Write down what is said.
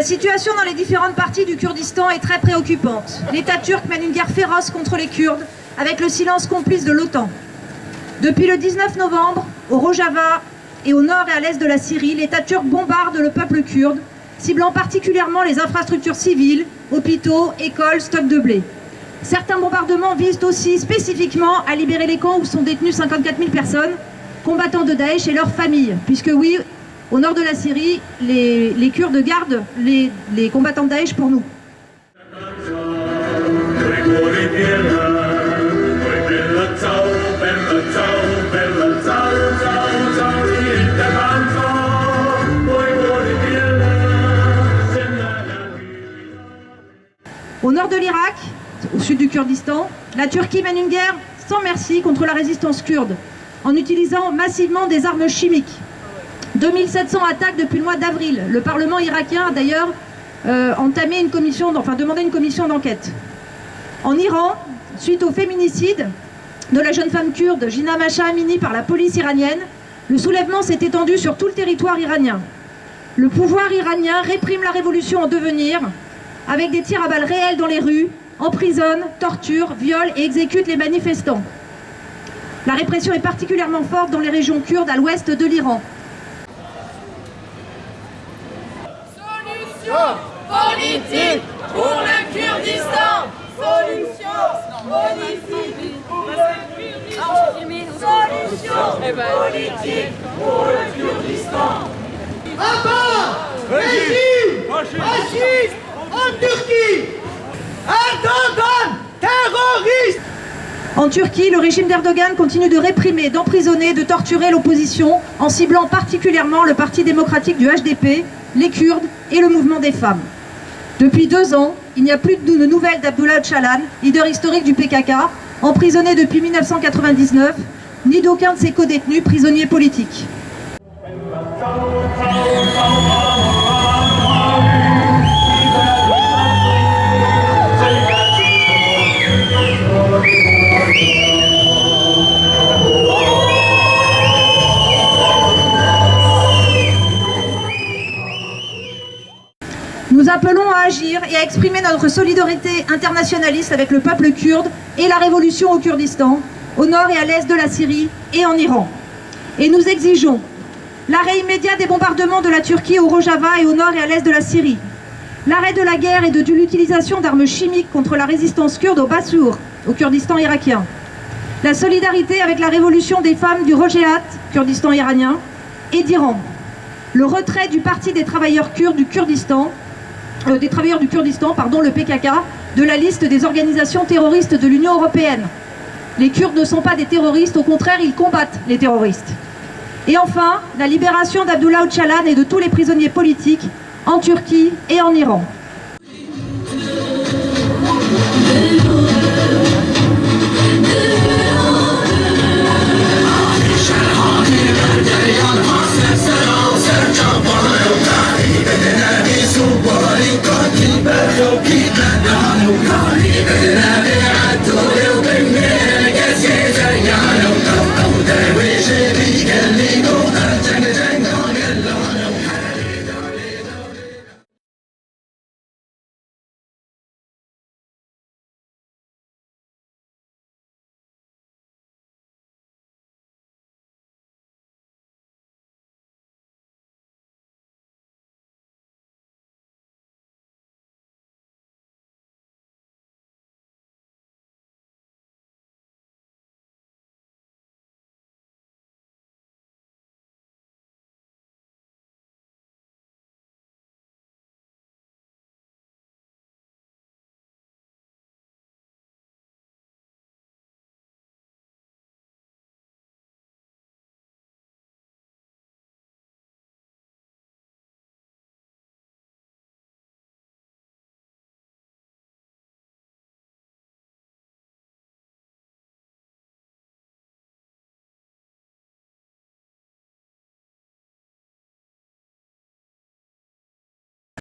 La situation dans les différentes parties du Kurdistan est très préoccupante. L'État turc mène une guerre féroce contre les Kurdes, avec le silence complice de l'OTAN. Depuis le 19 novembre, au Rojava et au nord et à l'est de la Syrie, l'État turc bombarde le peuple kurde, ciblant particulièrement les infrastructures civiles, hôpitaux, écoles, stocks de blé. Certains bombardements visent aussi spécifiquement à libérer les camps où sont détenues 54 000 personnes, combattants de Daesh et leurs familles, puisque oui, au nord de la Syrie, les Kurdes gardent les combattants de Daesh pour nous. Au nord de l'Irak, au sud du Kurdistan, la Turquie mène une guerre sans merci contre la résistance kurde, en utilisant massivement des armes chimiques. 2700 attaques depuis le mois d'avril. Le Parlement irakien a d'ailleurs demandé une commission d'enquête. En Iran, suite au féminicide de la jeune femme kurde Jina Mahsa Amini par la police iranienne, le soulèvement s'est étendu sur tout le territoire iranien. Le pouvoir iranien réprime la révolution en devenir, avec des tirs à balles réelles dans les rues, emprisonne, torture, viole et exécute les manifestants. La répression est particulièrement forte dans les régions kurdes à l'ouest de l'Iran. Solution politique pour le Kurdistan. Solution politique pour le Kurdistan. Solution politique pour le Kurdistan. Abat régime fasciste en Turquie. Erdogan terroriste. En Turquie, le régime d'Erdogan continue de réprimer, d'emprisonner, de torturer l'opposition en ciblant particulièrement le Parti démocratique du HDP, les Kurdes et le mouvement des femmes. Depuis 2 ans, il n'y a plus de nouvelles d'Abdullah Öcalan, leader historique du PKK, emprisonné depuis 1999, ni d'aucun de ses codétenus prisonniers politiques. Nous appelons à agir et à exprimer notre solidarité internationaliste avec le peuple kurde et la révolution au Kurdistan, au nord et à l'est de la Syrie et en Iran. Et nous exigeons l'arrêt immédiat des bombardements de la Turquie au Rojava et au nord et à l'est de la Syrie, l'arrêt de la guerre et de l'utilisation d'armes chimiques contre la résistance kurde au Bassour, au Kurdistan irakien, la solidarité avec la révolution des femmes du Rojhelat, Kurdistan iranien, et d'Iran, le retrait du Parti des travailleurs kurdes du Kurdistan, le PKK, de la liste des organisations terroristes de l'Union européenne. Les Kurdes ne sont pas des terroristes, au contraire, ils combattent les terroristes. Et enfin, la libération d'Abdullah Öcalan et de tous les prisonniers politiques en Turquie et en Iran.